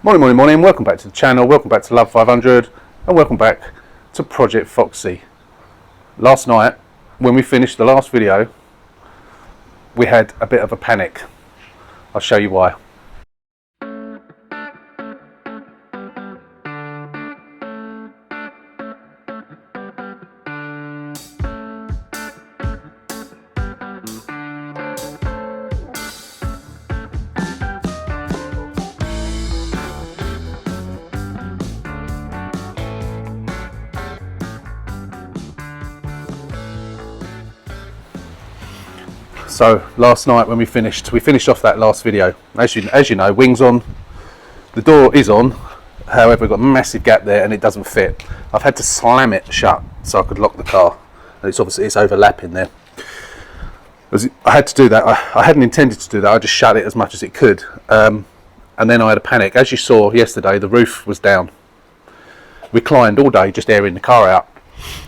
Morning, welcome back to the channel, welcome back to Love 500 and welcome back to Project Foxy. Last night when we finished the last video we had a bit of a panic. I'll show you why. So last night when we finished off that last video, as you know, wings on, the door is on, however we've got a massive gap there and it doesn't fit. I've had to slam it shut so I could lock the car, and it's overlapping there. I had to do that. I hadn't intended to do that. I just shut it as much as it could, and then I had a panic. As you saw yesterday, the roof was down. Reclined all day just airing the car out.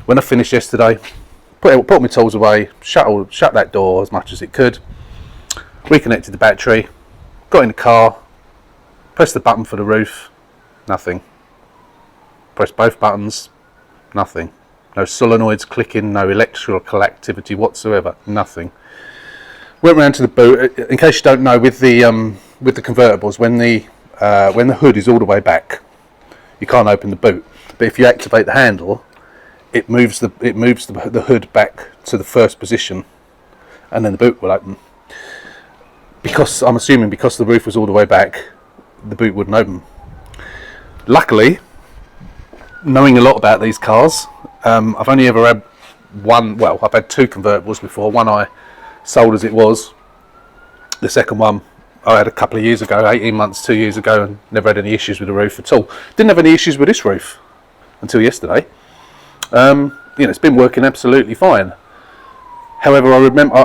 When I finished yesterday, put my tools away, shut that door as much as it could, reconnected the battery, got in the car, pressed the button for the roof, nothing. Pressed both buttons, nothing. No solenoids clicking, no electrical activity whatsoever, nothing. Went round to the boot. In case you don't know, with the convertibles, when the hood is all the way back, you can't open the boot. But if you activate the handle, it moves the hood back to the first position, and then the boot will open. Because I'm assuming because the roof was all the way back, the boot wouldn't open. Luckily, knowing a lot about these cars, I've only ever had one. Well, I've had two convertibles before. One I sold as it was. The second one I had a couple of years ago, 18 months, 2 years ago, and never had any issues with the roof at all. Didn't have any issues with this roof until yesterday. It's been working absolutely fine. However, I remember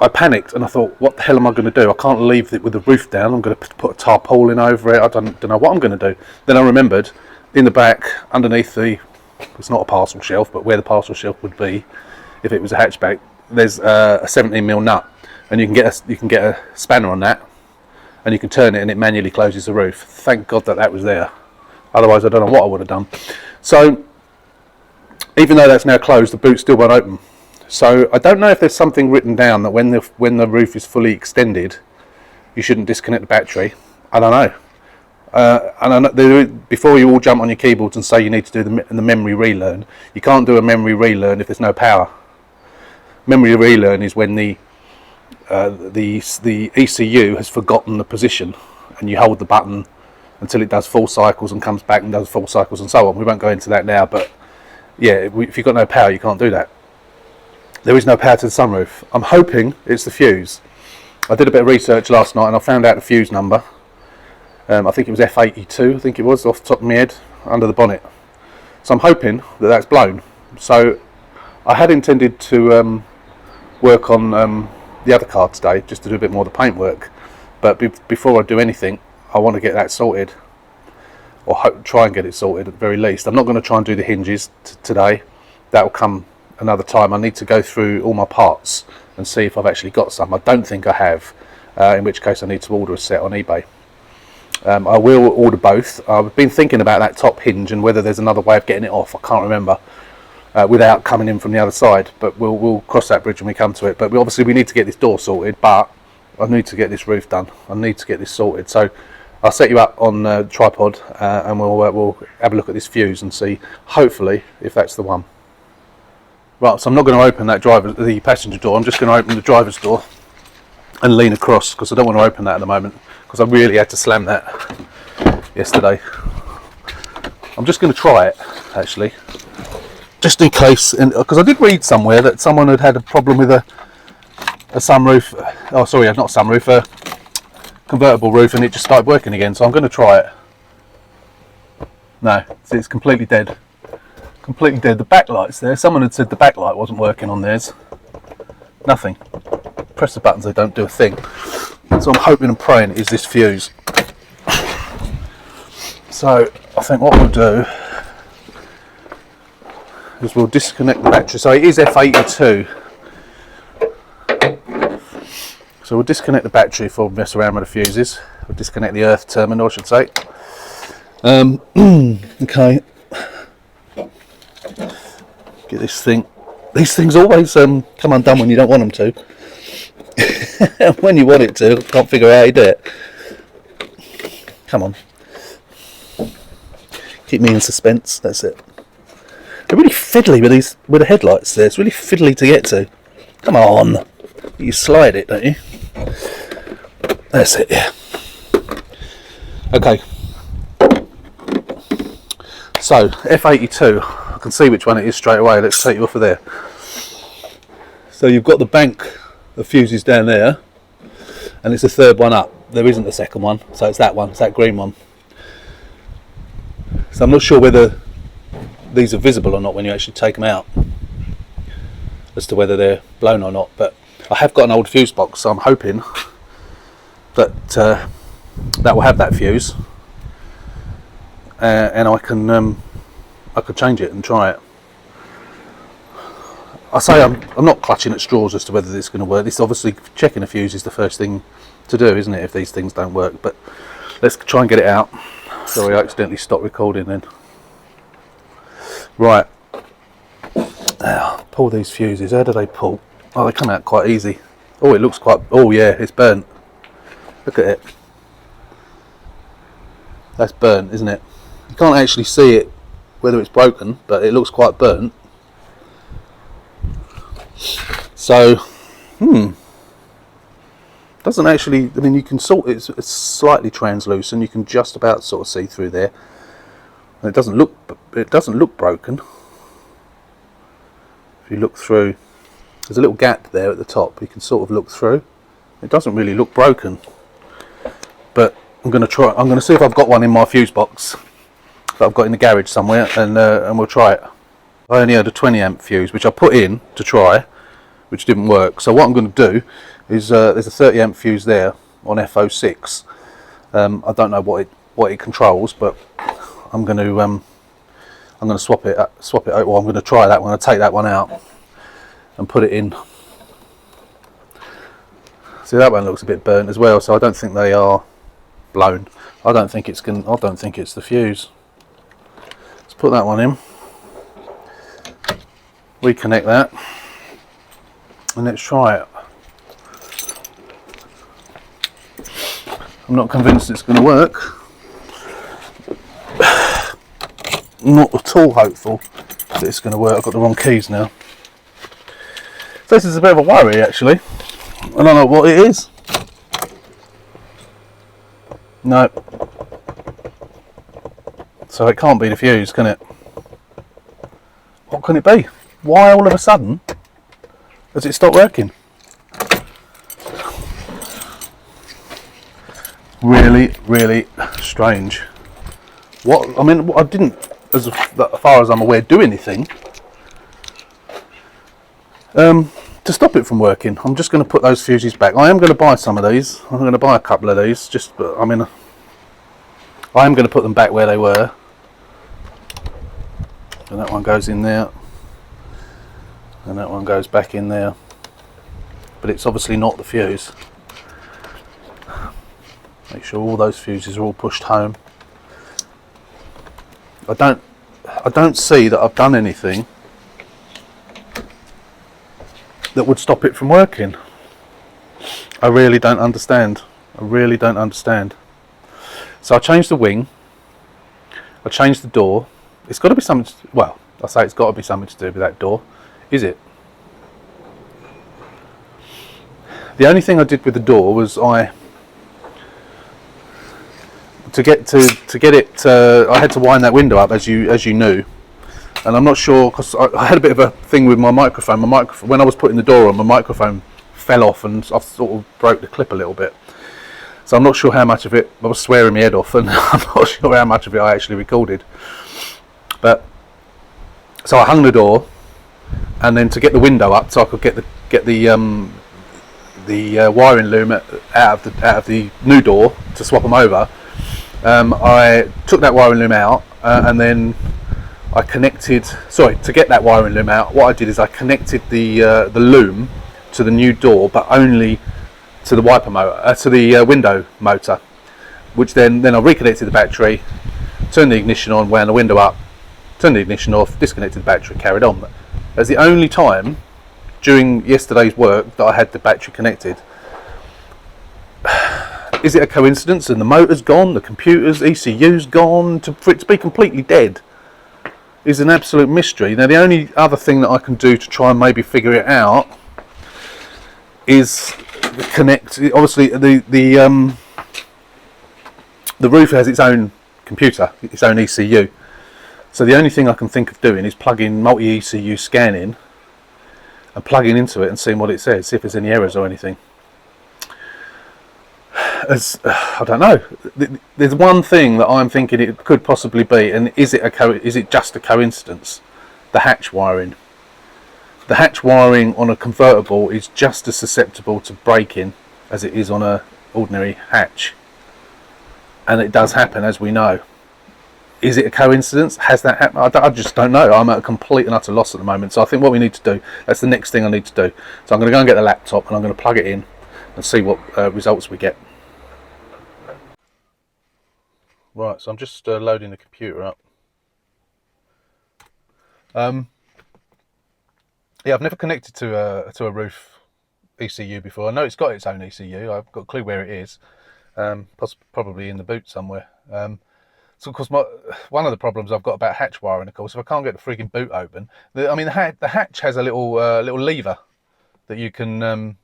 I panicked and I thought, what the hell am I going to do? I can't leave it with the roof down. I'm going to put a tarpaulin over it. I don't know what I'm going to do. Then I remembered in the back, underneath it's not a parcel shelf, but where the parcel shelf would be if it was a hatchback, there's a 17mm nut, and you can get a spanner on that, and you can turn it and it manually closes the roof. Thank God that was there. Otherwise, I don't know what I would have done. So, even though that's now closed, the boot still won't open. So I don't know if there's something written down that when the roof is fully extended, you shouldn't disconnect the battery. I don't know. And I know, before you all jump on your keyboards and say you need to do the memory relearn, you can't do a memory relearn if there's no power. Memory relearn is when the ECU has forgotten the position, and you hold the button until it does 4 cycles and comes back and does 4 cycles and so on. We won't go into that now, but yeah, if you've got no power, you can't do that. There is no power to the sunroof. I'm hoping it's the fuse. I did a bit of research last night and I found out the fuse number. I think it was F82, I think it was, off the top of my head, under the bonnet. So I'm hoping that that's blown. So I had intended to work on the other car today, just to do a bit more of the paint work. But before I do anything, I want to get that sorted. Or try and get it sorted at the very least. I'm not going to try and do the hinges today. That will come another time. I need to go through all my parts and see if I've actually got some. I don't think I have, in which case I need to order a set on eBay. I will order both. I've been thinking about that top hinge and whether there's another way of getting it off. I can't remember, without coming in from the other side. But we'll cross that bridge when we come to it. But obviously we need to get this door sorted. But I need to get this roof done. I need to get this sorted. So I'll set you up on a tripod and we'll have a look at this fuse and see, hopefully, if that's the one. Right, so I'm not going to open the passenger door. I'm just going to open the driver's door and lean across, because I don't want to open that at the moment, because I really had to slam that yesterday. I'm just going to try it, actually, just in case, because I did read somewhere that someone had a problem with a sunroof. Oh, sorry, not a sunroof. A convertible roof, and it just started working again. So I'm going to try it. No, see, it's completely dead. Completely dead. The backlight's there. Someone had said the backlight wasn't working on theirs. Nothing. Press the buttons, they don't do a thing. So I'm hoping and praying it is this fuse. So I think what we'll do is we'll disconnect the battery. So it is F82. So we'll disconnect the battery before we mess around with the fuses. We'll disconnect the earth terminal, I should say. Okay. Get this thing. These things always come undone when you don't want them to. When you want it to, can't figure out how you do it. Come on. Keep me in suspense, that's it. They're really fiddly with the headlights there. It's really fiddly to get to. Come on. You slide it, don't you? That's it, yeah. Okay. So, F82. I can see which one it is straight away. Let's take you off of there. So you've got the bank of fuses down there, and it's the third one up. There isn't a second one, so it's that one. It's that green one. So I'm not sure whether these are visible or not when you actually take them out, as to whether they're blown or not. But I have got an old fuse box, so I'm hoping that that will have that fuse, and I could change it and try it. I say I'm not clutching at straws as to whether this is going to work. This obviously, checking a fuse is the first thing to do, isn't it, if these things don't work? But let's try and get it out. Sorry, I accidentally stopped recording then. Right. Now, pull these fuses. How do they pull? Oh, they come out quite easy. Oh, it looks quite... Oh, yeah, it's burnt. Look at it. That's burnt, isn't it? You can't actually see it, whether it's broken, but it looks quite burnt. So, doesn't actually... I mean, you can sort... It's slightly translucent. You can just about sort of see through there. And it doesn't look broken. If you look through, there's a little gap there at the top. You can sort of look through. It doesn't really look broken. But I'm going to try. I'm going to see if I've got one in my fuse box that I've got in the garage somewhere, and we'll try it. I only had a 20 amp fuse, which I put in to try, which didn't work. So what I'm going to do is there's a 30 amp fuse there on F06. I don't know what it controls, but I'm going to swap it out. Well, I'm going to try that one. I'm going to take that one out and put it in. See, that one looks a bit burnt as well, so I don't think they are blown. I don't think it's the fuse. Let's put that one in. Reconnect that, and let's try it. I'm not convinced it's going to work. Not at all hopeful that it's going to work. I've got the wrong keys now. So this is a bit of a worry, actually. I don't know what it is. No. So it can't be the fuse, can it? What can it be? Why all of a sudden does it stop working? Really, really strange. What? I mean, I didn't, as far as I'm aware, do anything to stop it from working. I'm just going to put those fuses back. I am going to buy some of these. I'm going to buy a couple of these. I mean, I am going to put them back where they were. And that one goes in there, and that one goes back in there. But it's obviously not the fuse. Make sure all those fuses are all pushed home. I don't see that I've done anything that would stop it from working. I really don't understand. I really don't understand. So I changed the wing. I changed the door. It's got to be something. Well, I say it's got to be something to do with that door. Is it? The only thing I did with the door was to get it. I had to wind that window up, as you knew. And I'm not sure, because I had a bit of a thing with my microphone. When I was putting the door on, my microphone fell off, and I sort of broke the clip a little bit. So I'm not sure how much of it. I was swearing my head off, and I'm not sure how much of it I actually recorded. But so I hung the door, and then to get the window up, so I could get the wiring loom out of the new door to swap them over. I took that wiring loom out, and then I connected. Sorry, to get that wiring loom out, what I did is I connected the loom to the new door, but only to the wiper motor, to the window motor. Which then I reconnected the battery, turned the ignition on, wound the window up, turned the ignition off, disconnected the battery, carried on. That's the only time during yesterday's work that I had the battery connected. Is it a coincidence and the motor's gone, the computer's ECU's gone, for it to be completely dead is an absolute mystery. Now the only other thing that I can do to try and maybe figure it out is connect, obviously the roof has its own computer, its own ECU. So the only thing I can think of doing is plugging multi-ECU scanning and plugging into it and seeing what it says, see if there's any errors or anything. I don't know. There's one thing that I'm thinking it could possibly be, and is it just a coincidence? The hatch wiring. The hatch wiring on a convertible is just as susceptible to breaking as it is on a ordinary hatch, and it does happen, as we know. Is it a coincidence? Has that happened? I just don't know. I'm at a complete and utter loss at the moment. So I think what we need to do, that's the next thing I need to do. So I'm going to go and get the laptop and I'm going to plug it in and see what results we get. Right, so I'm just loading the computer up. Yeah, I've never connected to a roof ECU before. I know it's got its own ECU. I've got a clue where it is. Probably in the boot somewhere. So of course, one of the problems I've got about hatch wiring, of course, if I can't get the freaking boot open, the hatch has a little lever that you can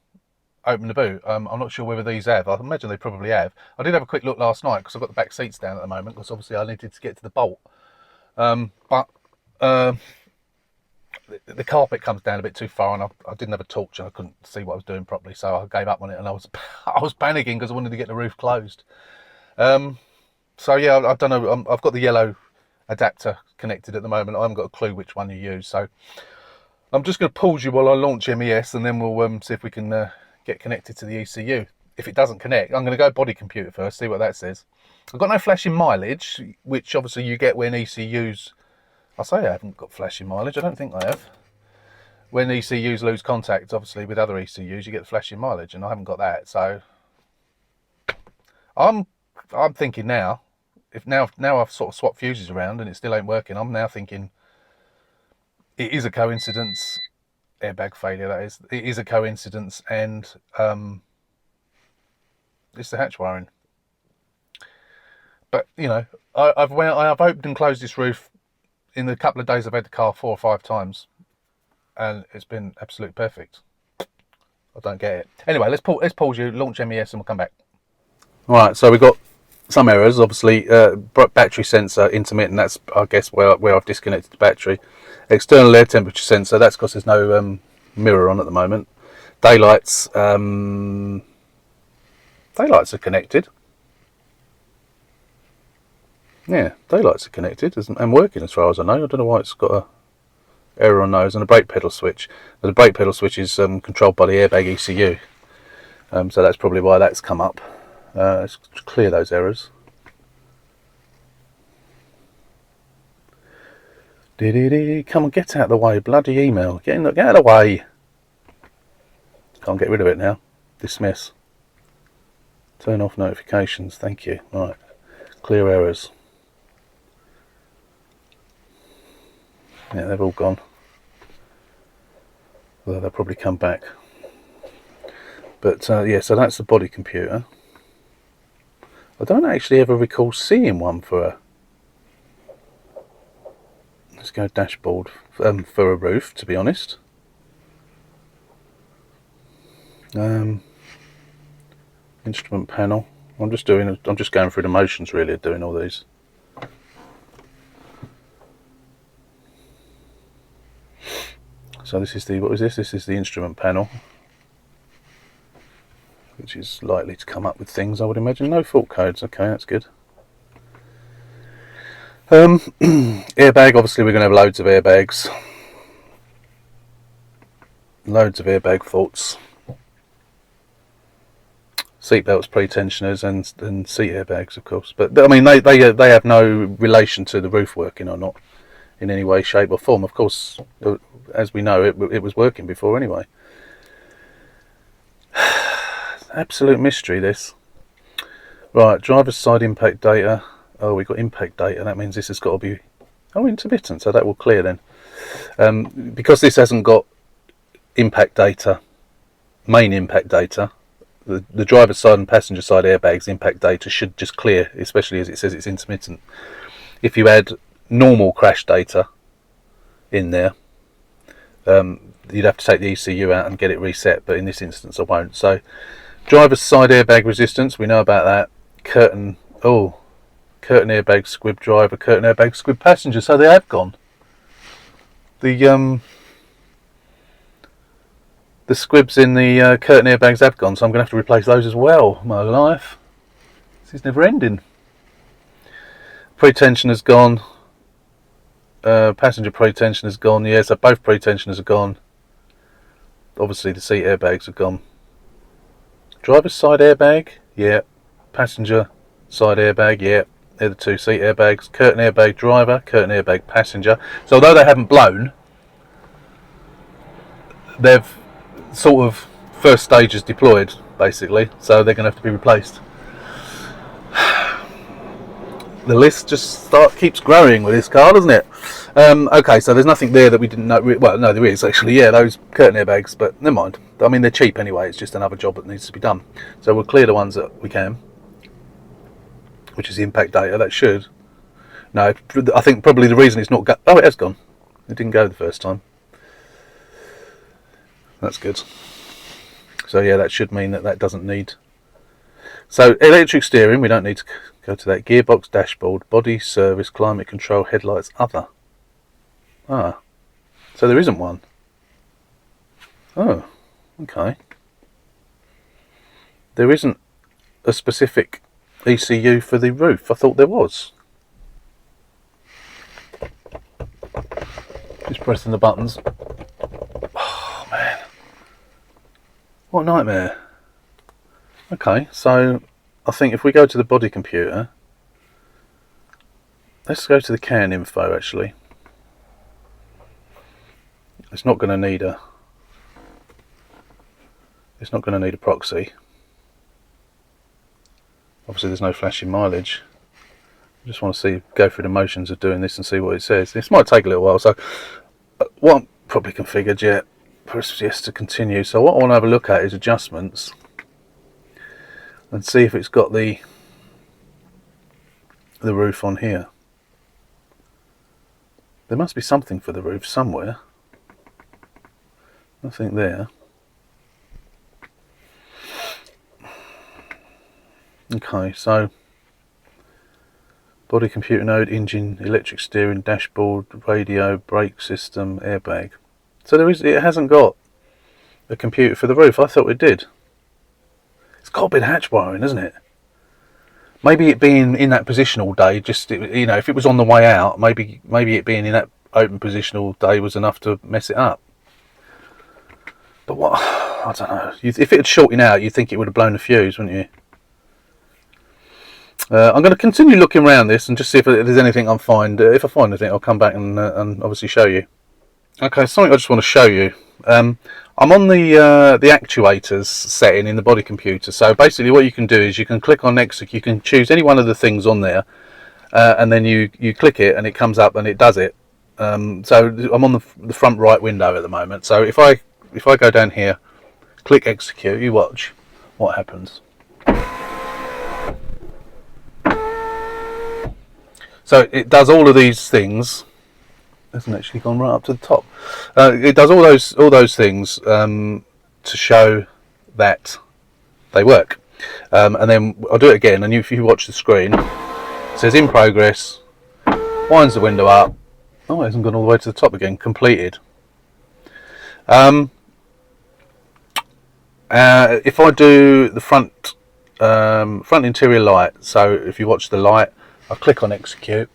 open the boot. I'm not sure whether these have. I imagine they probably have. I did have a quick look last night because I've got the back seats down at the moment because obviously I needed to get to the bolt. But the carpet comes down a bit too far, and I didn't have a torch and I couldn't see what I was doing properly, so I gave up on it, and I was panicking because I wanted to get the roof closed. So yeah, I don't know. I've got the yellow adapter connected at the moment. I haven't got a clue which one you use, so I'm just going to pause you while I launch MES, and then we'll see if we can get connected to the ECU. If it doesn't connect, I'm going to go body computer first, see what that says. I've got no flashing mileage, which obviously you get when ECUs. I say I haven't got flashing mileage. I don't think I have. When ECUs lose contact, obviously with other ECUs, you get the flashing mileage, and I haven't got that. So I'm thinking now, if now I've sort of swapped fuses around and it still ain't working, I'm now thinking it is a coincidence. Airbag failure, that is. It is a coincidence, and it's the hatch wiring. But you know, I've opened and closed this roof in the couple of days I've had the car 4 or 5 times, and it's been absolutely perfect. I don't get it. Anyway, let's pause you, launch MES, and we'll come back. All right, so we've got some errors. Obviously, battery sensor intermittent. That's, I guess, where I've disconnected the battery. External air temperature sensor. That's because there's no mirror on at the moment. Daylights. Daylights are connected. Yeah, daylights are connected and working as far as I know. I don't know why it's got a error on those. And a brake pedal switch. But the brake pedal switch is controlled by the airbag ECU. So that's probably why that's come up. Let's clear those errors. Come on, get out of the way, bloody email. Get out of the way. Can't get rid of it now. Dismiss. Turn off notifications, thank you. Right, clear errors. Yeah, they've all gone. Although they'll probably come back. But yeah, so that's the body computer. I don't actually ever recall seeing one for a... Let's go dashboard for a roof, to be honest. Instrument panel. I'm just going through the motions really of doing all these. So this is what is this? This is the instrument panel, which is likely to come up with things, I would imagine. No fault codes. Okay, that's good. Airbag, obviously we're going to have loads of airbags. Loads of airbag faults. Seat belts, pre-tensioners, and seat airbags, of course. But I mean, they have no relation to the roof working or not in any way, shape or form. Of course, as we know, it was working before anyway. Absolute mystery, this. Right, driver's side impact data. Oh, we've got impact data. That means this has got to be, oh, intermittent. So that will clear then. Because this hasn't got impact data, main impact data, the driver's side and passenger side airbags impact data should just clear, especially as it says it's intermittent. If you add normal crash data in there, you'd have to take the ECU out and get it reset, but in this instance I won't. So driver's side airbag resistance, we know about that. Curtain airbag squib driver, curtain airbag squib passenger, so they have gone. The squibs in the curtain airbags have gone, so I'm going to have to replace those as well. My life, this is never ending. Pre-tension has gone. Passenger pre-tension has gone. Yeah, so both pre-tensioners are gone. Obviously the seat airbags are gone. Driver's side airbag, yeah. Passenger side airbag, yeah. They're the two seat airbags. Curtain airbag driver, curtain airbag passenger. So although they haven't blown, they've sort of first stages deployed basically, so they're going to have to be replaced. The list just keeps growing with this car, doesn't it? Okay, so there's nothing there that we didn't know. Well, no, there is actually. Yeah, those curtain airbags, but never mind. I mean, they're cheap anyway. It's just another job that needs to be done. So we'll clear the ones that we can, which is the impact data. That should. No, I think probably the reason it's not. Oh, it has gone. It didn't go the first time. That's good. So yeah, that should mean that doesn't need. So electric steering, we don't need to go to that. Gearbox, dashboard, body, service, climate control, headlights, other. Ah, so there isn't one. Oh, okay. There isn't a specific ECU for the roof. I thought there was. Just pressing the buttons. Oh man, what a nightmare. Okay, so I think if we go to the body computer, let's go to the CAN info actually. It's not going to need a proxy. Obviously there's no flashing mileage. I just want to go through the motions of doing this and see what it says. This might take a little while, so what I'm probably configured yet. Press yes to continue. So what I want to have a look at is adjustments and see if it's got the roof on here. There must be something for the roof somewhere. Nothing there. Okay, so body computer node, engine, electric steering, dashboard, radio, brake system, airbag. So it hasn't got a computer for the roof. I thought it did. It's got a bit of hatch wiring, isn't it? Maybe it being in that position all day, just, you know, if it was on the way out, maybe it being in that open position all day was enough to mess it up. But what, I don't know. If it had shorted out, you'd think it would have blown the fuse, wouldn't you? I'm going to continue looking around this and just see if there's anything I find. If I find anything, I'll come back and obviously show you. Okay, something I just want to show you. I'm on the actuators setting in the body computer. So basically what you can do is you can click on execute. You can choose any one of the things on there, and then you click it and it comes up and it does it. So I'm on the front right window at the moment. So if I go down here, click execute, you watch what happens. So it does all of these things. It hasn't actually gone right up to the top. It does all those things to show that they work. And then I'll do it again. And if you watch the screen, it says in progress. Winds the window up. Oh, it hasn't gone all the way to the top again. Completed. If I do the front interior light, so if you watch the light, I click on execute,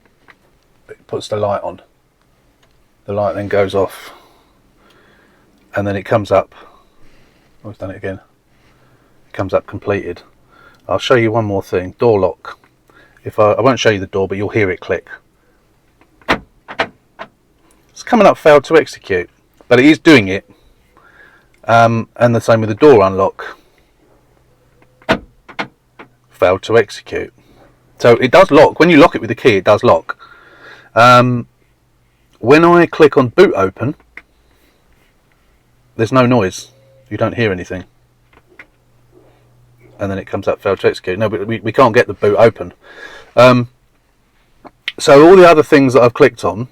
it puts the light on. The light then goes off, and then it comes up. Oh, it's done it again. It comes up completed. I'll show you one more thing. Door lock. If I won't show you the door, but you'll hear it click. It's coming up failed to execute, but it is doing it. And the same with the door unlock. Failed to execute. So it does lock. When you lock it with the key, it does lock. When I click on boot open, there's no noise. You don't hear anything. And then it comes up failed to execute. No, but we can't get the boot open. So all the other things that I've clicked on,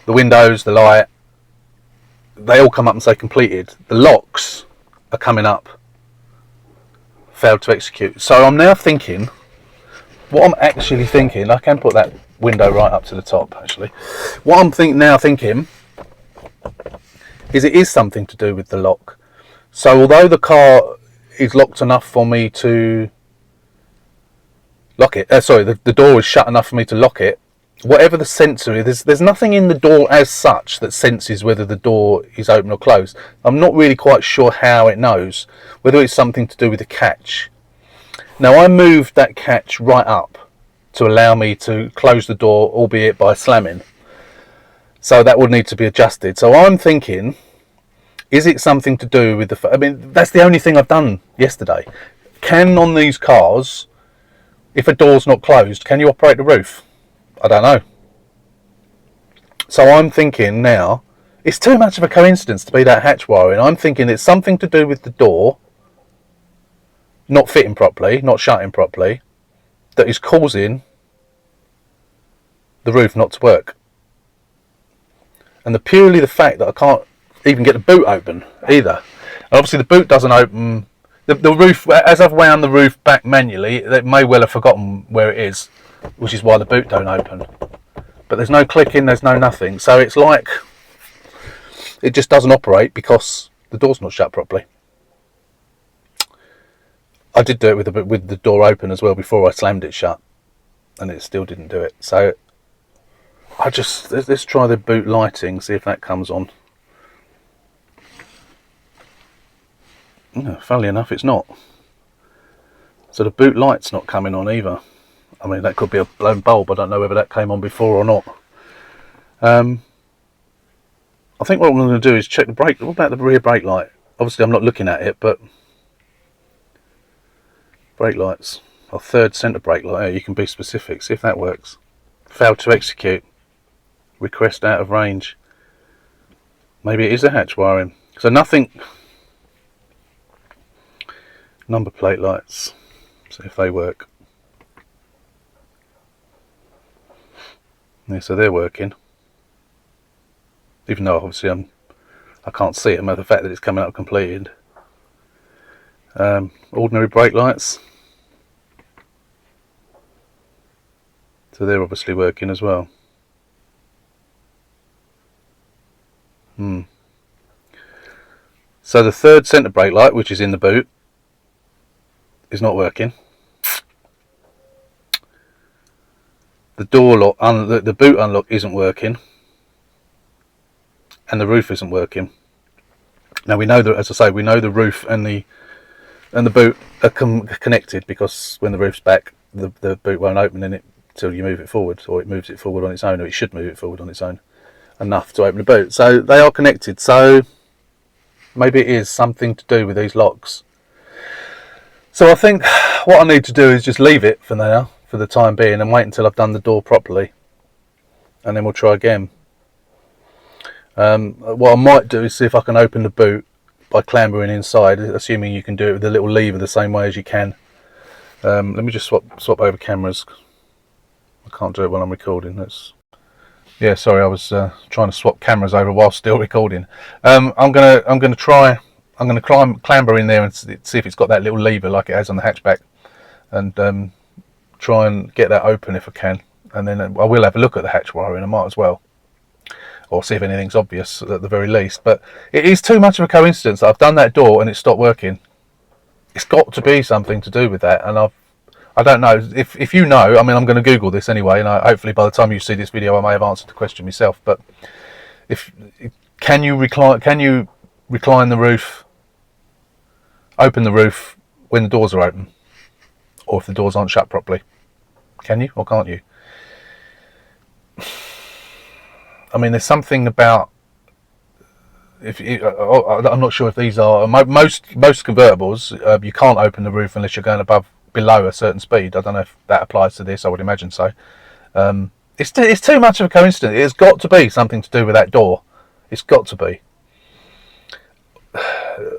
the windows, the light, they all come up and say completed. The locks are coming up failed to execute. So I'm now thinking, what I'm actually thinking, I can put that window right up to the top actually. What I'm now thinking is it is something to do with the lock. So although the car is locked enough for me to lock it, the door is shut enough for me to lock it, whatever the sensor is, there's nothing in the door as such that senses whether the door is open or closed. I'm not really quite sure how it knows, whether it's something to do with the catch. Now I moved that catch right up to allow me to close the door, albeit by slamming. So that would need to be adjusted. So I'm thinking, is it something to do with the... I mean, that's the only thing I've done yesterday. Can, on these cars, if a door's not closed, can you operate the roof? I don't know. So I'm thinking now, it's too much of a coincidence to be that hatch wiring. I'm thinking it's something to do with the door not fitting properly, not shutting properly, that is causing the roof not to work. And purely the fact that I can't even get the boot open either. And obviously the boot doesn't open. The roof, as I've wound the roof back manually, they may well have forgotten where it is, which is why the boot don't open. But there's no clicking, there's no nothing. So it's like it just doesn't operate because the door's not shut properly. I did do it with the door open as well before I slammed it shut, and it still didn't do it. So let's try the boot lighting, see if that comes on. No, funnily enough, it's not. So the boot light's not coming on either. I mean, that could be a blown bulb. I don't know whether that came on before or not. I think what I'm going to do is check the brake. What about the rear brake light? Obviously, I'm not looking at it, but brake lights. Or third centre brake light. You can be specific. See if that works. Failed to execute. Request out of range. Maybe it is a hatch wiring. So nothing. Number plate lights. See if they work. Yeah, so they're working. Even though obviously I can't see them, the fact that it's coming up completed. Ordinary brake lights. So they're obviously working as well. So the third centre brake light, which is in the boot, is not working. The door lock, the boot unlock isn't working, and the roof isn't working. Now we know that, as I say, we know the roof and the boot are connected, because when the roof's back, the boot won't open in it until you move it forward, or it moves it forward on its own, or it should move it forward on its own enough to open the boot. So they are connected. So maybe it is something to do with these locks. So I think what I need to do is just leave it for now, for the time being, and wait until I've done the door properly, and then we'll try again. What I might do is see if I can open the boot by clambering inside, assuming you can do it with a little lever the same way as you can. Let me just swap over cameras. I can't do it while I'm recording. Yeah, sorry, I was trying to swap cameras over while still recording. I'm gonna clamber in there and see if it's got that little lever like it has on the hatchback, and try and get that open if I can, and then I will have a look at the hatch wiring. I might as well, or see if anything's obvious at the very least. But it is too much of a coincidence that I've done that door and it stopped working. It's got to be something to do with that, and I don't know. If you know, I mean, I'm going to Google this anyway, and hopefully by the time you see this video I may have answered the question myself. But can you recline the roof, open the roof when the doors are open, or if the doors aren't shut properly? Can you or can't you? I mean, there's something about, I'm not sure if these are most convertibles. You can't open the roof unless you're going above below a certain speed. I don't know if that applies to this. I would imagine so. It's too much of a coincidence. It's got to be something to do with that door. It's got to be.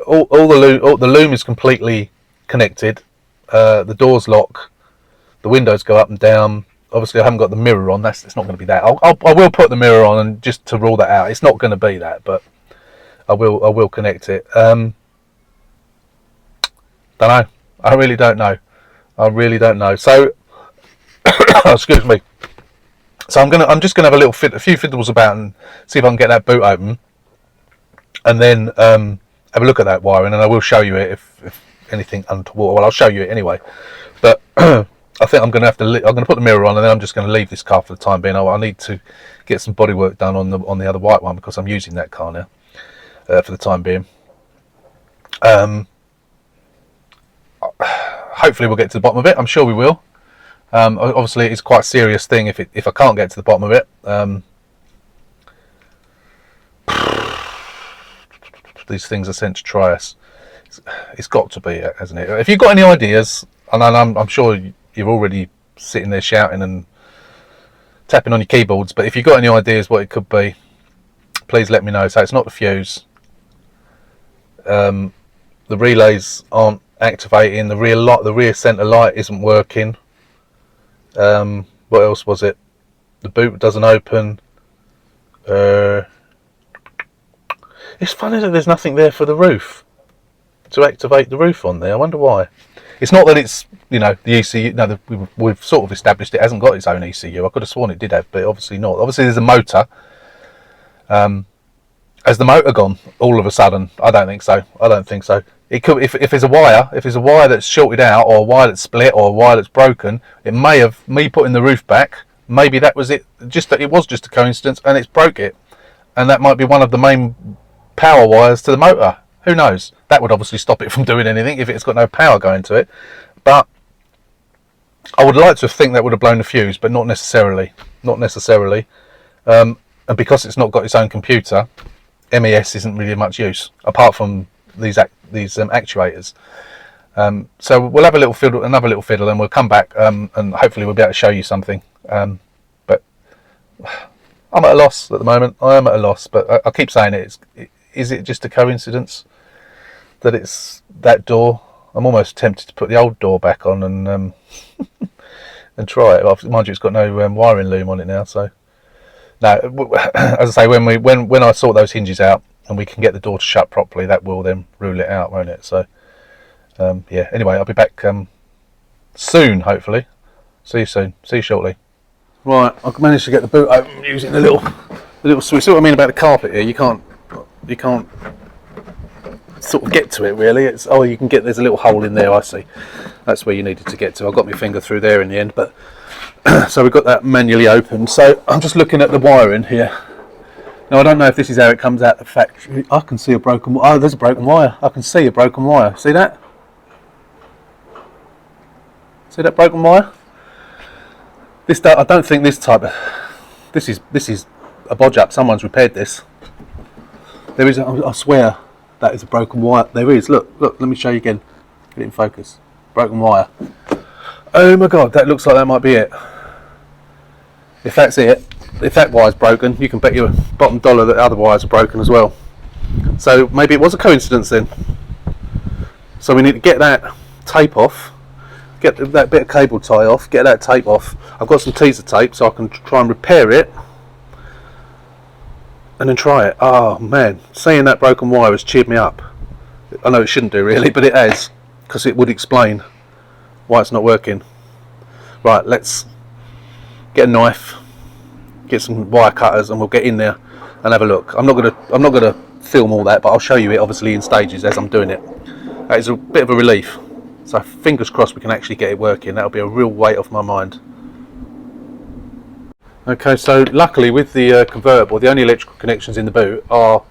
All the loom is completely connected. The doors lock. The windows go up and down. Obviously, I haven't got the mirror on. It's not going to be that. I will put the mirror on, and just to rule that out. It's not going to be that, but I will connect it. Don't know. I really don't know. I really don't know. So, excuse me. So I'm just gonna have a few fiddles about and see if I can get that boot open, and then have a look at that wiring, and I will show you it if anything untoward. Well, I'll show you it anyway. But I think I'm gonna put the mirror on, and then I'm just gonna leave this car for the time being. I need to get some bodywork done on the other white one because I'm using that car now for the time being. Hopefully we'll get to the bottom of it. I'm sure we will. Obviously, it's quite a serious thing if I can't get to the bottom of it. These things are sent to try us. It's got to be, hasn't it? If you've got any ideas, and I'm sure you're already sitting there shouting and tapping on your keyboards, but if you've got any ideas what it could be, please let me know. So it's not the fuse. The relays aren't activating. The rear centre light isn't working. What else was it? The boot doesn't open. It's funny that there's nothing there for the roof to activate the roof on there. I wonder why. It's not that it's, the ECU. No, we've sort of established it hasn't got its own ECU. I could have sworn it did have, but obviously not. Obviously there's a motor. Has the motor gone all of a sudden? I don't think so. It could, if there's a wire, that's shorted out, or a wire that's split, or a wire that's broken, it may have me putting the roof back. Maybe that was it. Just that it was just a coincidence, and it's broke it, and that might be one of the main power wires to the motor. Who knows? That would obviously stop it from doing anything if it's got no power going to it. But I would like to think that would have blown the fuse, but not necessarily. And because it's not got its own computer, MES isn't really much use apart from these actuators. So we'll have another little fiddle, and we'll come back and hopefully we'll be able to show you something. But I'm at a loss at the moment. I am at a loss, but I keep saying it. Is it just a coincidence that it's that door? I'm almost tempted to put the old door back on and and try it. Well, mind you, it's got no wiring loom on it now, so. No, as I say, when I sort those hinges out and we can get the door to shut properly, that will then rule it out, won't it? So, yeah. Anyway, I'll be back soon, hopefully. See you soon. See you shortly. Right, I've managed to get the boot open using the little switch. See what I mean about the carpet here? You can't sort of get to it really. You can get. There's a little hole in there. I see. That's where you needed to get to. I got my finger through there in the end, but. So we've got that manually open. So I'm just looking at the wiring here. Now I don't know if this is how it comes out the factory. I can see a broken. Oh, there's a broken wire. I can see a broken wire. See that? See that broken wire? I don't think this type of. This is a bodge up. Someone's repaired this. There is. I swear that is a broken wire. There is. Look. Let me show you again. Get it in focus. Broken wire. Oh my God, that looks like that might be it. If that's it, if that wire's broken, you can bet your bottom dollar that other wires are broken as well. So maybe it was a coincidence then. So we need to get that tape off, get that bit of cable tie off, get that tape off. I've got some teaser tape so I can try and repair it and then try it. Oh man, seeing that broken wire has cheered me up. I know it shouldn't do really, but it has, because it would explain why it's not working. Right, let's get a knife, get some wire cutters, and we'll get in there and have a look. I'm not gonna film all that, but I'll show you it obviously in stages as I'm doing it. That is a bit of a relief. So fingers crossed we can actually get it working. That'll be a real weight off my mind. Okay, so luckily with the convertible, the only electrical connections in the boot are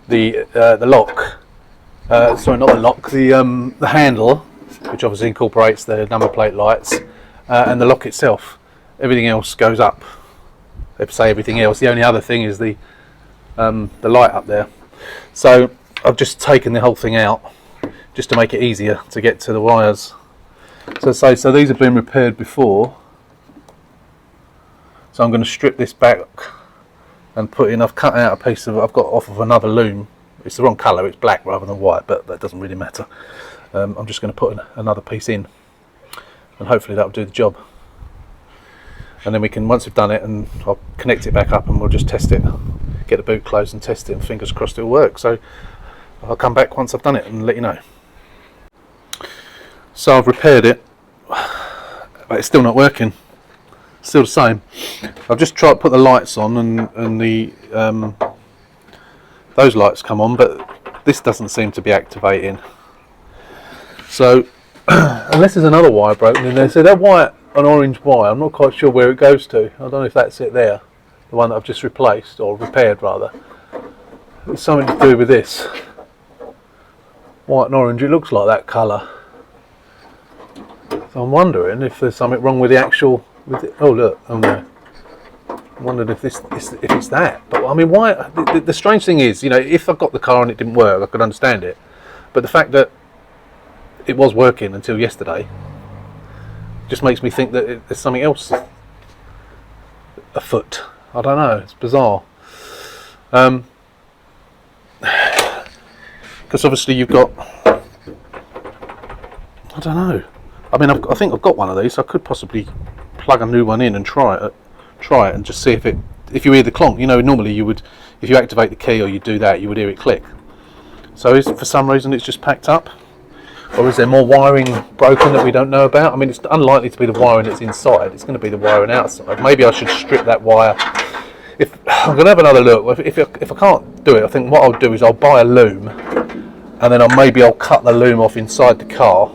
the lock. Sorry, not the lock. The handle, which obviously incorporates the number plate lights, and the lock itself. Everything else goes up. If say everything else, the only other thing is the light up there. So I've just taken the whole thing out just to make it easier to get to the wires. So these have been repaired before. So I'm going to strip this back and put in. I've cut out a piece of. I've got off of another loom. It's the wrong colour. It's black rather than white, but that doesn't really matter. I'm just going to put another piece in, and hopefully that'll do the job. And then we can, once we've done it, and I'll connect it back up, and we'll just test it, get the boot closed and test it, and fingers crossed it'll work. So I'll come back once I've done it and let you know. So I've repaired it, but it's still not working. Still the same. I've just tried to put the lights on, and the those lights come on, but this doesn't seem to be activating. So unless there's another wire broken in there. So that white and orange wire, I'm not quite sure where it goes to. I don't know if that's it there, the one that I've just replaced, or repaired rather. It's something to do with this white and orange. It looks like that colour. So I'm wondering if there's something wrong with the actual. Oh look! Oh no! I wondered if it's that. But I mean, why? The strange thing is, you know, if I got the car and it didn't work, I could understand it. But the fact that it was working until yesterday just makes me think that there's something else afoot. I don't know. It's bizarre. Because obviously you've got. I don't know. I mean, I think I've got one of these. So I could possibly plug a new one in and try it and just see if you hear the clonk. You know, normally you would, if you activate the key or you do that, you would hear it click. So is it for some reason it's just packed up, or is there more wiring broken that we don't know about? I mean, it's unlikely to be the wiring that's inside. It's going to be the wiring outside. Maybe I should strip that wire. If I'm going to have another look. If I can't do it, I think what I'll do is I'll buy a loom, and then I'll cut the loom off inside the car.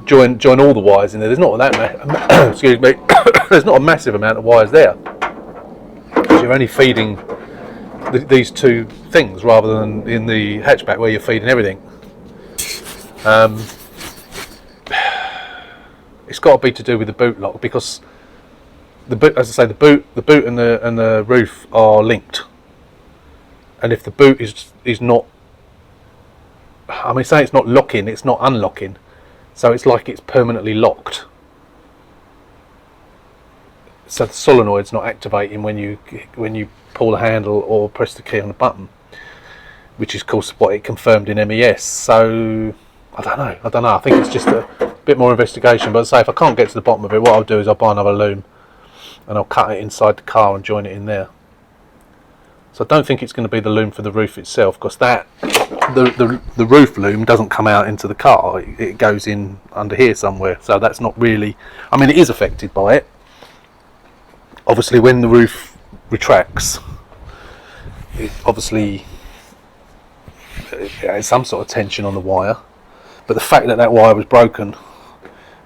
Join all the wires in there. There's not that excuse me. There's not a massive amount of wires there. You're only feeding these two things rather than in the hatchback where you're feeding everything. It's got to be to do with the boot lock, because the boot, as I say, the boot and the roof are linked. And if the boot is not, I mean, say it's not locking, it's not unlocking. So it's like it's permanently locked. So the solenoid's not activating when you pull the handle or press the key on the button, which is of course what it confirmed in MES. So I don't know. I think it's just a bit more investigation. But say if I can't get to the bottom of it, what I'll do is I'll buy another loom and I'll cut it inside the car and join it in there. So I don't think it's going to be the loom for the roof itself, because that the roof loom doesn't come out into the car. It goes in under here somewhere. So that's not really. I mean, it is affected by it. Obviously, when the roof retracts, it obviously has some sort of tension on the wire. But the fact that wire was broken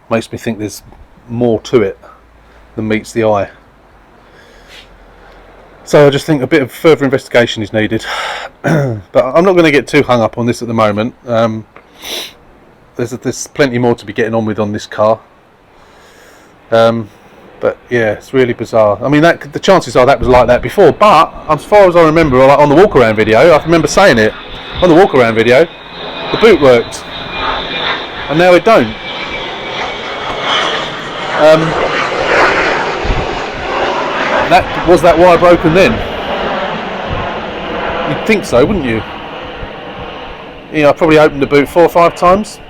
makes me think there's more to it than meets the eye. So I just think a bit of further investigation is needed. But I'm not going to get too hung up on this at the moment. There's plenty more to be getting on with on this car. But yeah, it's really bizarre. I mean, the chances are that was like that before. But as far as I remember, like on the walk around video, I remember saying it on the walk around video. The boot worked, and now it don't. Was that wire broken then? You'd think so, wouldn't you? You know, I probably opened the boot 4 or 5 times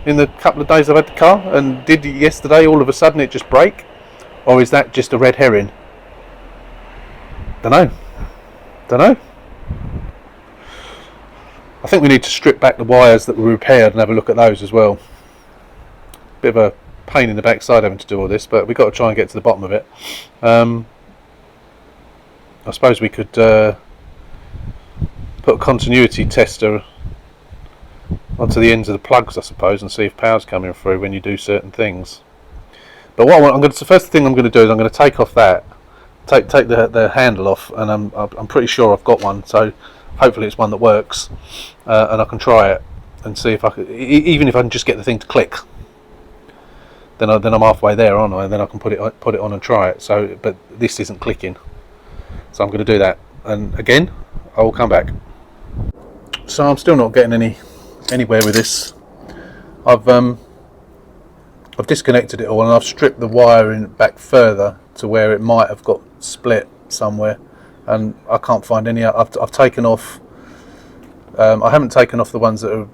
in the couple of days I've had the car, and did it yesterday all of a sudden it just break? Or is that just a red herring? Don't know. I think we need to strip back the wires that were repaired and have a look at those as well. Bit of a pain in the backside having to do all this, but we've got to try and get to the bottom of it. I suppose we could put a continuity tester onto the ends of the plugs, I suppose, and see if power's coming through when you do certain things. But what the first thing I'm going to do is I'm going to take off take the handle off, and I'm pretty sure I've got one, so hopefully it's one that works, and I can try it and see if I can, even if I can just get the thing to click. Then I'm halfway there, aren't I? And then I can put it on and try it. So, but this isn't clicking, so I'm going to do that. And again, I will come back. So I'm still not getting anywhere with this. I've disconnected it all, and I've stripped the wiring back further to where it might have got split somewhere, and I can't find any. I've taken off. I haven't taken off the ones that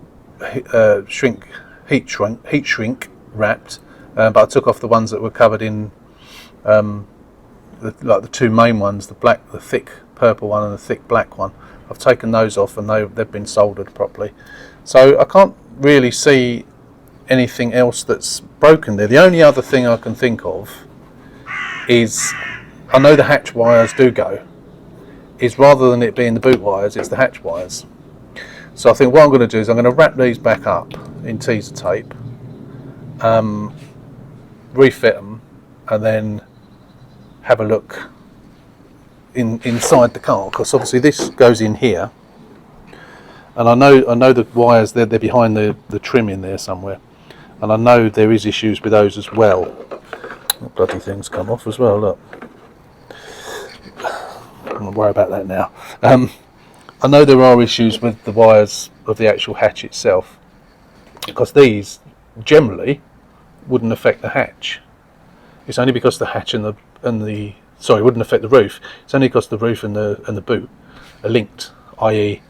are heat shrink wrapped, but I took off the ones that were covered in like the two main ones, the thick purple one and the thick black one. I've taken those off, and they've been soldered properly. So I can't really see anything else that's broken there. The only other thing I can think of is, I know the hatch wires do go, is rather than it being the boot wires, it's the hatch wires. So I think what I'm going to do is I'm going to wrap these back up in teaser tape, refit them, and then have a look inside the car, because obviously this goes in here, and I know the wires they're behind the trim in there somewhere, and I know there is issues with those as well. Oh, bloody things come off as well, look. I'm not worried about that now. I know there are issues with the wires of the actual hatch itself, because these generally wouldn't affect the hatch. It's only because the hatch and the sorry, wouldn't affect the roof. It's only because the roof and the boot are linked, i.e.,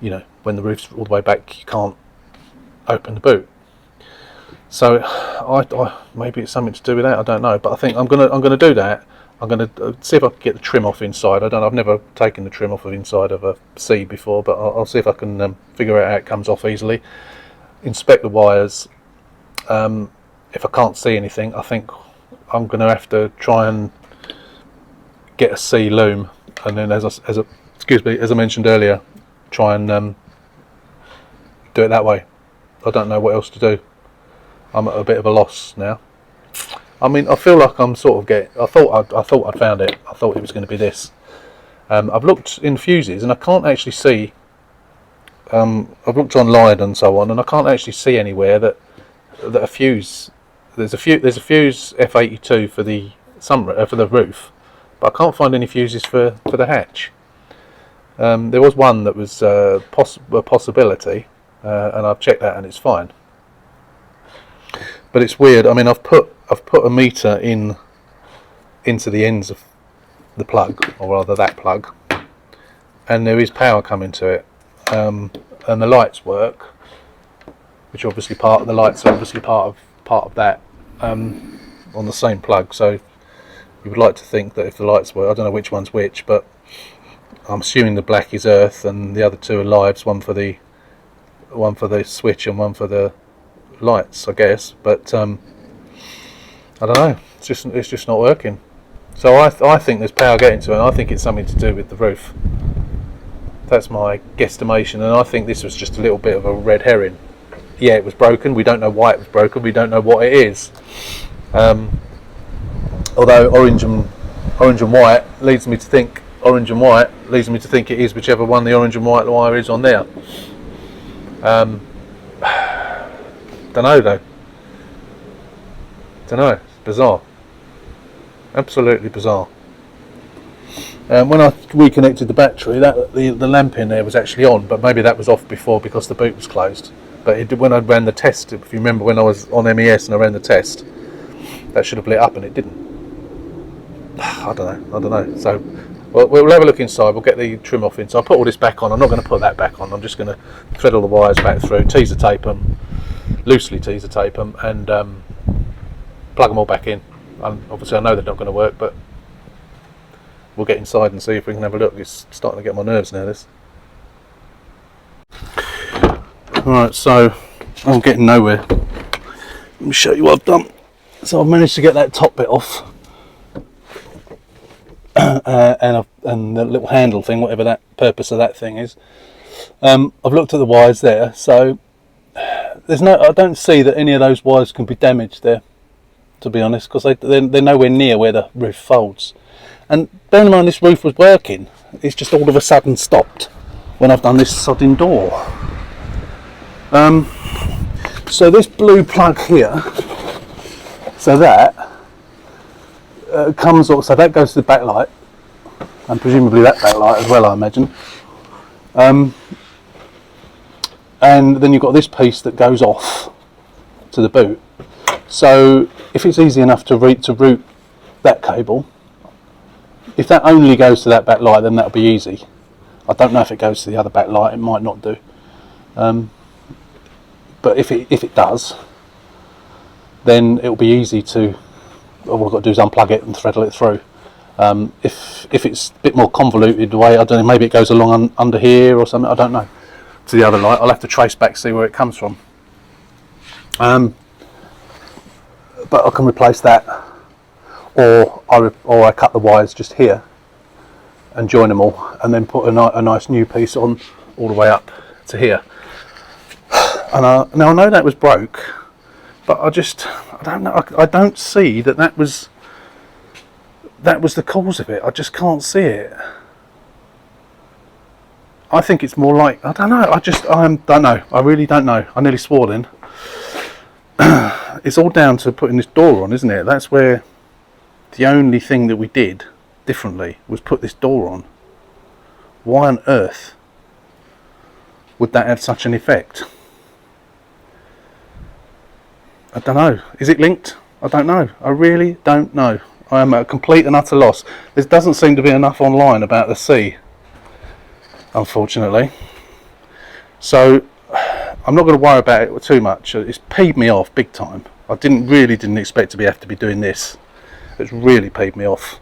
you know, when the roof's all the way back, you can't open the boot. So I maybe it's something to do with that. I don't know, but I think I'm gonna do that. I'm gonna see if I can get the trim off inside. I've never taken the trim off of inside of a C before, but I'll see if I can figure out how it comes off easily. Inspect the wires. If I can't see anything, I think I'm gonna have to try and get a C loom, and then as I mentioned earlier, try and do it that way. I don't know what else to do. I'm at a bit of a loss now. I mean, I feel like I'm sort of I thought I'd found it. I thought it was going to be this. I've looked in fuses, and I can't actually see. I've looked online and so on, and I can't actually see anywhere that a fuse. There's a fuse F82 for the for the roof, but I can't find any fuses for the hatch. There was one that was a possibility, and I've checked that, and it's fine. But it's weird. I mean, I've put a meter into the ends of the plug, or rather that plug, and there is power coming to it, and the lights work, which obviously the lights are obviously part of that, on the same plug. So you would like to think that if the lights work, I don't know which one's which, but I'm assuming the black is earth and the other two are lives, one for the switch and one for the lights, I guess. But I don't know, it's just not working. So I think there's power getting to it, and I think it's something to do with the roof. That's my guesstimation, and I think this was just a little bit of a red herring. Yeah, it was broken. We don't know why it was broken. We don't know what it is. Although orange and white leads me to think it is whichever one the orange and white wire is on there. Don't know though. Don't know. It's bizarre. Absolutely bizarre. When I reconnected the battery, the lamp in there was actually on, but maybe that was off before because the boot was closed. But when I ran the test, if you remember when I was on MES and I ran the test, that should have lit up and it didn't. I don't know. So we'll have a look inside. We'll get the trim off inside. I'll put all this back on. I'm not going to put that back on. I'm just going to thread all the wires back through, loosely teaser tape them, and plug them all back in. Obviously, I know they're not going to work, but we'll get inside and see if we can have a look. It's starting to get my nerves now, this. Alright, so I'm getting nowhere. Let me show you what I've done. So I've managed to get that top bit off, and the little handle thing, whatever that purpose of that thing is. I've looked at the wires there, so I don't see that any of those wires can be damaged there, to be honest, because they're nowhere near where the roof folds. And bear in mind, this roof was working. It's just all of a sudden stopped when I've done this sodding door. So this blue plug here, so that comes off, so that goes to the backlight, and presumably that backlight as well, I imagine. And then you've got this piece that goes off to the boot. So if it's easy enough to route that cable, if that only goes to that back light, then that'll be easy. I don't know if it goes to the other back light, it might not do. But if it does, then it'll be easy to, all I've got to do is unplug it and thread it through. If it's a bit more convoluted the way, I don't know, maybe it goes along under here or something, I don't know, to the other light. I'll have to trace back, see where it comes from. But I can replace that, or I cut the wires just here and join them all, and then put a nice new piece on all the way up to here. And now I know that was broke, but I don't know. I don't see that was the cause of it. I just can't see it. I think it's more like, I don't know. I don't know. I really don't know. I nearly swore then. It's all down to putting this door on, isn't it? That's where the only thing that we did differently was put this door on. Why on earth would that have such an effect? I don't know. Is it linked? I don't know. I really don't know. I am at a complete and utter loss. There doesn't seem to be enough online about the C, unfortunately. So I'm not going to worry about it too much. It's peed me off big time. I really didn't expect to have to be doing this. It's really peed me off.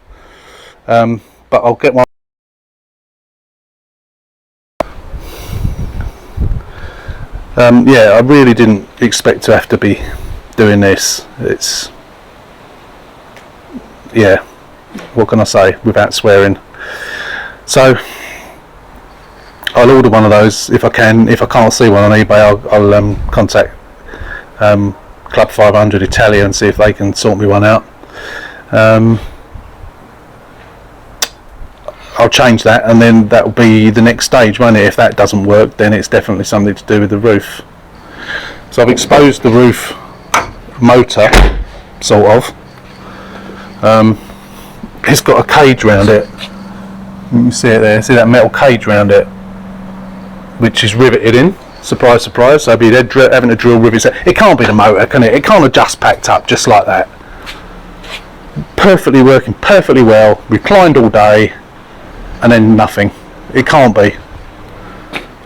But I'll get one. Yeah, I really didn't expect to have to be doing this. It's, yeah, what can I say without swearing? So I'll order one of those if I can. If I can't see one on eBay, I'll contact Club 500 Italia and see if they can sort me one out. I'll change that, and then that will be the next stage, won't it? If that doesn't work, then it's definitely something to do with the roof. So I've exposed the roof motor, sort of. It's got a cage round it. You can see it there. See that metal cage round it, which is riveted in. Surprise, surprise. So I'll be there having to drill rivets. It can't be the motor, can it? It can't have just packed up just like that. Perfectly working, perfectly well. Reclined all day, and then nothing. It can't be.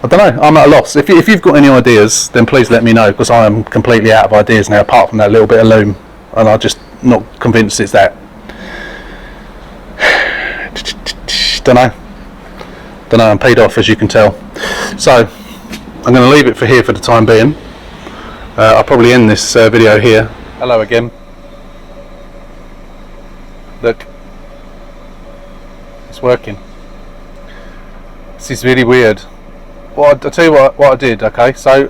I don't know. I'm at a loss. If you've got any ideas, then please let me know, because I am completely out of ideas now, apart from that little bit of loom, and I'm just not convinced it's that. Don't know. I'm paid off, as you can tell. So I'm going to leave it for here for the time being. I'll probably end this video here. Hello again. Look, it's working. This is really weird. Well, I'll tell you what I did. Okay, so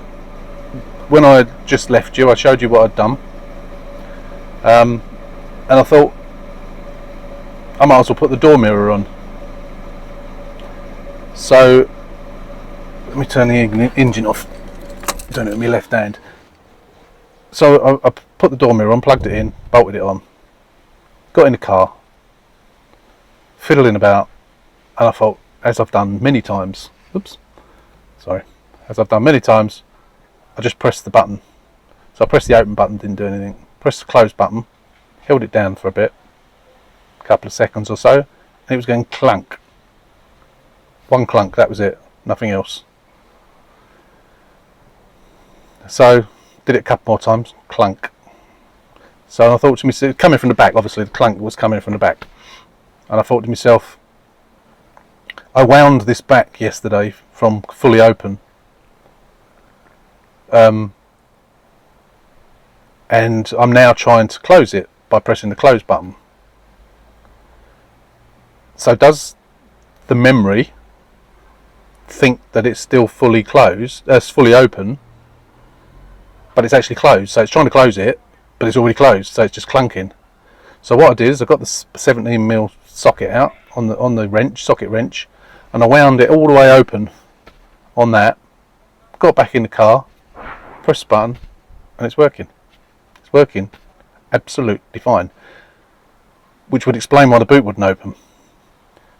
when I just left you, I showed you what I'd done, and I thought I might as well put the door mirror on. So let me turn the engine off. Doing it with my left hand. So I put the door mirror on, plugged it in, bolted it on, got in the car, fiddling about, and I thought, as I've done many times, as I've done many times, I just pressed the button. So I pressed the open button, didn't do anything. Pressed the close button, held it down for a bit, a couple of seconds or so, and it was going clunk. One clunk, that was it, nothing else. So did it a couple more times, clunk. So I thought to myself, coming from the back, obviously the clunk was coming from the back, and I thought to myself, I wound this back yesterday from fully open, and I'm now trying to close it by pressing the close button. So does the memory think that it's still fully closed, fully open, but it's actually closed? So it's trying to close it, but it's already closed, so it's just clunking. So what I did is I got the 17mm socket out on the wrench, socket wrench, and I wound it all the way open on that, got back in the car, pressed the button, and it's working. It's working absolutely fine, which would explain why the boot wouldn't open.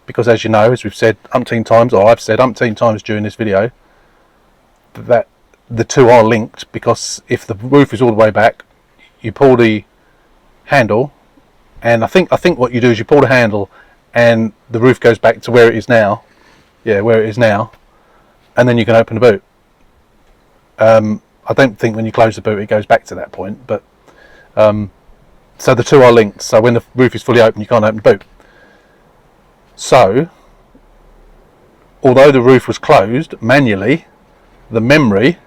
Because as you know, as we've said umpteen times, or I've said umpteen times during this video, that the two are linked, because if the roof is all the way back, you pull the handle, and I think what you do is you pull the handle and the roof goes back to where it is now. Yeah, where it is now, and then you can open the boot. I don't think when you close the boot it goes back to that point, but so the two are linked. So when the roof is fully open, you can't open the boot. So although the roof was closed manually, the memory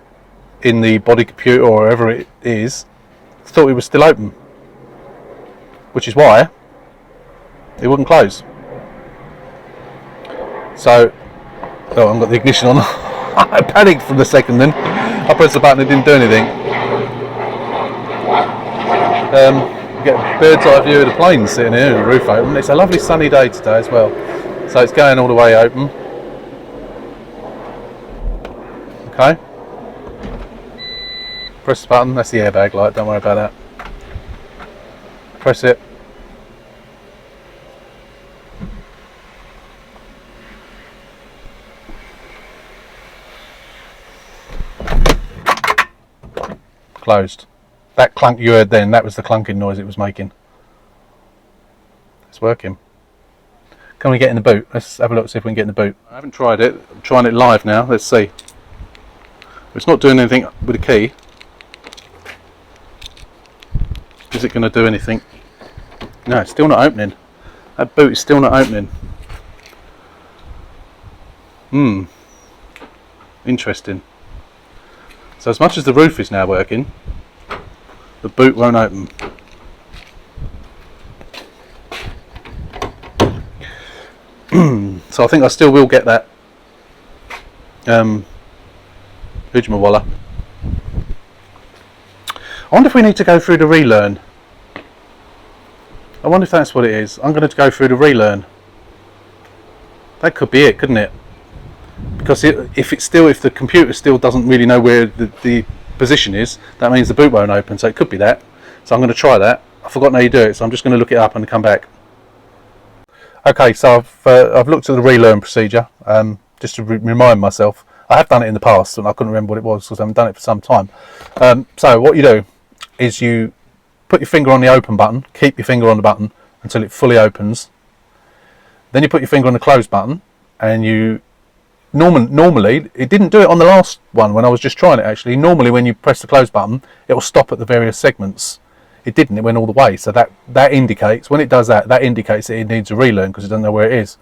in the body computer or wherever it is thought it was still open, which is why it wouldn't close. So, oh, I've got the ignition on. I panicked for the second then. I pressed the button, it didn't do anything. Get a bird's eye view of the planes sitting here, the roof open. It's a lovely sunny day today as well. So it's going all the way open. Okay. Press the button, that's the airbag light, don't worry about that. Press it. Closed. That clunk you heard then, that was the clunking noise it was making. It's working. Can we get in the boot? Let's have a look, see if we can get in the boot. I haven't tried it. I'm trying it live now. Let's see. It's not doing anything with the key. Is it going to do anything? No, it's still not opening. That boot is still not opening. Interesting. So as much as the roof is now working, the boot won't open. So I think I still will get that Ujmawalla. I wonder if we need to go through the relearn. I wonder if that's what it is. I'm going to go through the relearn. That could be it, couldn't it? Because if the computer still doesn't really know where the position is, that means the boot won't open. So it could be that. So I'm going to try that. I've forgotten how you do it, so I'm just going to look it up and come back. Okay, so I've looked at the relearn procedure just to remind myself. I have done it in the past and I couldn't remember what it was because I haven't done it for some time. So what you do is you put your finger on the open button, keep your finger on the button until it fully opens. Then you put your finger on the close button, and you normally it didn't do it on the last one when I was just trying it actually. Normally when you press the close button it will stop at the various segments. It didn't, it went all the way, so that indicates, when it does that, that indicates that it needs a relearn because it doesn't know where it is.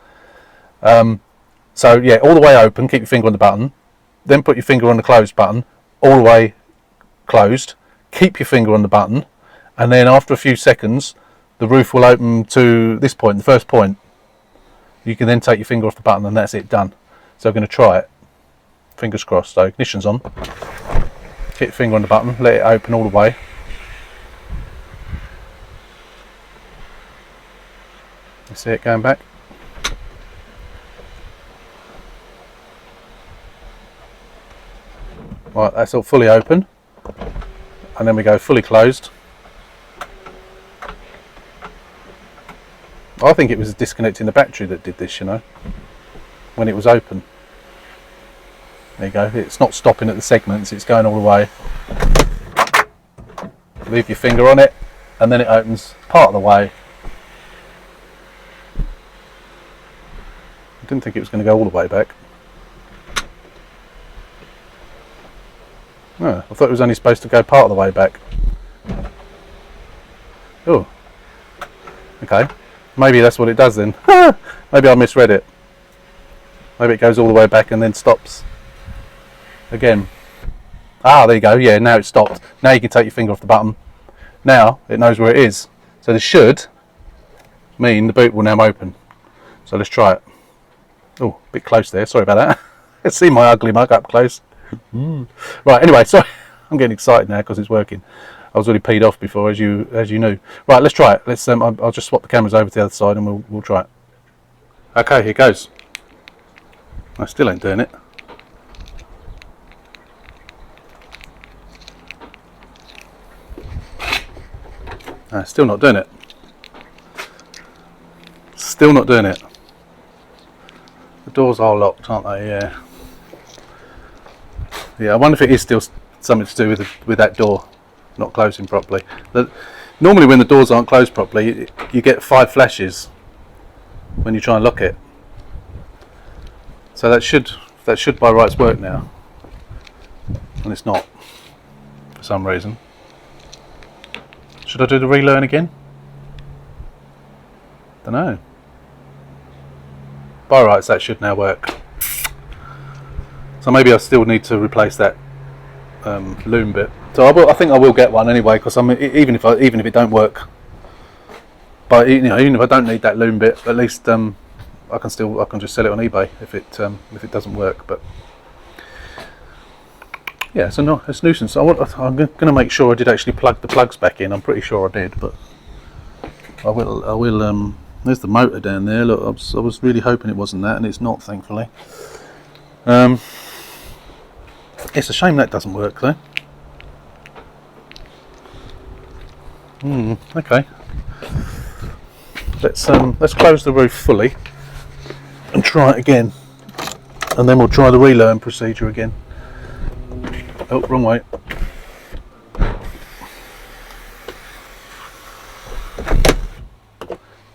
So yeah, all the way open, keep your finger on the button, then put your finger on the close button, all the way closed, keep your finger on the button, and then after a few seconds the roof will open to this point, the first point. You can then take your finger off the button and that's it, done. So I'm going to try it. Fingers crossed. So ignition's on. Keep your finger on the button, let it open all the way. You see it going back? Right, that's all fully open. And then we go fully closed. I think it was disconnecting the battery that did this, you know, when it was open. There you go, it's not stopping at the segments, it's going all the way. Leave your finger on it and then it opens part of the way. I didn't think it was going to go all the way back. Oh, I thought it was only supposed to go part of the way back. Oh, okay. Maybe that's what it does then. Maybe I misread it. Maybe it goes all the way back and then stops again. Ah, there you go. Yeah, now it's stopped. Now you can take your finger off the button. Now it knows where it is. So this should mean the boot will now open. So let's try it. Oh, a bit close there. Sorry about that. Let's see my ugly mug up close. Right, anyway, sorry. I'm getting excited now because it's working. I was already peed off before, as you knew. Right, let's try it. Let's. I'll just swap the cameras over to the other side and we'll try it. Okay, here goes. I still ain't doing it. Still not doing it. Still not doing it. The doors are locked, aren't they? Yeah. Yeah, I wonder if it is still something to do with that door not closing properly. Normally when the doors aren't closed properly, you get 5 flashes when you try and lock it. So that should by rights work now, and it's not for some reason. Should I do the relearn again? Don't know. By rights, that should now work. So maybe I still need to replace that loom bit. So I think I will get one anyway, because even if it don't work, but you know, even if I don't need that loom bit, at least I can just sell it on eBay if it doesn't work. But yeah, it's a nuisance. I'm going to make sure I did actually plug the plugs back in. I'm pretty sure I did, but I will. There's the motor down there. Look, I was really hoping it wasn't that, and it's not, thankfully. It's a shame that doesn't work though. Okay. Let's close the roof fully and try it again, and then we'll try the relearn procedure again. Oh, wrong way.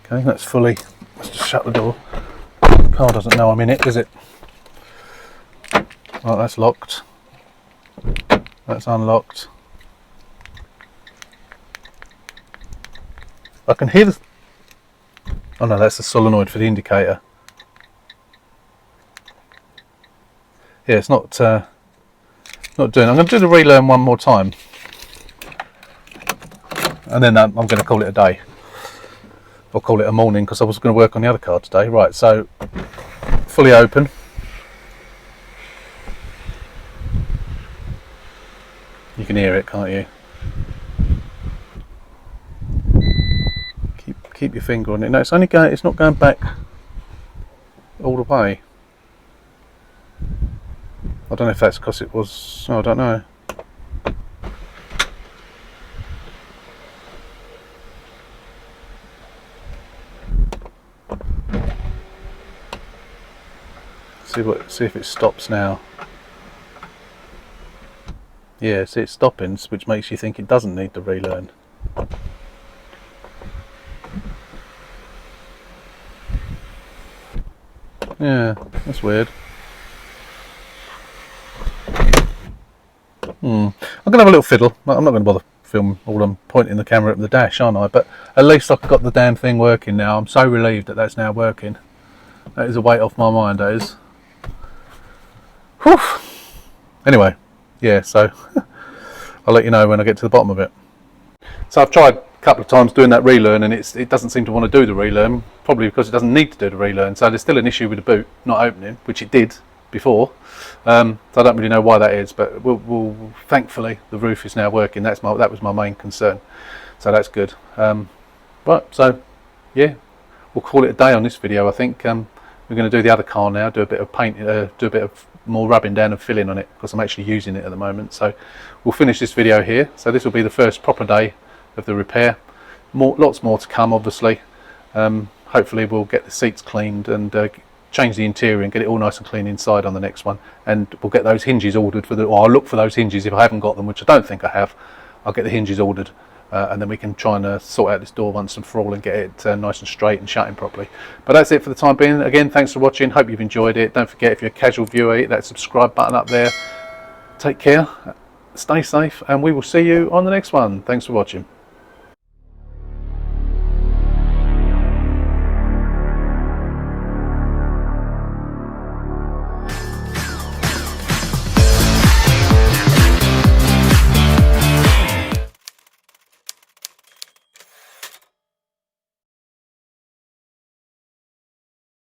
Okay, that's fully. Let's just shut the door. The car doesn't know I'm in it, does it? Right, that's locked. That's unlocked. I can hear the... Oh no, that's the solenoid for the indicator. Yeah, it's not doing. I'm going to do the relearn one more time, and then I'm going to call it a day, or call it a morning, because I was going to work on the other car today. Right, so fully open. You can hear it, can't you? Keep your finger on it. No, it's only going. It's not going back all the way. I don't know if that's because it was. Oh, I don't know. See if it stops now. Yeah, see it's stopping, which makes you think it doesn't need to relearn. Yeah, that's weird. I'm going to have a little fiddle. I'm not going to bother film all I'm pointing the camera at the dash, aren't I? But at least I've got the damn thing working now. I'm so relieved that that's now working. That is a weight off my mind, that is. Whew. Anyway, yeah, so I'll let you know when I get to the bottom of it. So I've tried a couple of times doing that relearn, and it doesn't seem to want to do the relearn, probably because it doesn't need to do the relearn. So there's still an issue with the boot not opening, which it did before. So I don't really know why that is, but we'll thankfully the roof is now working. That was my main concern, so that's good. Right, so yeah, we'll call it a day on this video. I think we're going to do the other car now, do a bit of paint, do a bit of more rubbing down and filling on it, because I'm actually using it at the moment. So we'll finish this video here. So this will be the first proper day of the repair. Lots more to come, obviously. Hopefully we'll get the seats cleaned and change the interior and get it all nice and clean inside on the next one, and we'll get those hinges ordered or I'll look for those hinges. If I haven't got them, which I don't think I have, I'll get the hinges ordered, and then we can try and sort out this door once and for all and get it nice and straight and shutting properly. But that's it for the time being. Again, thanks for watching. Hope you've enjoyed it. Don't forget, if you're a casual viewer, hit that subscribe button up there. Take care, stay safe, and we will see you on the next one. Thanks for watching.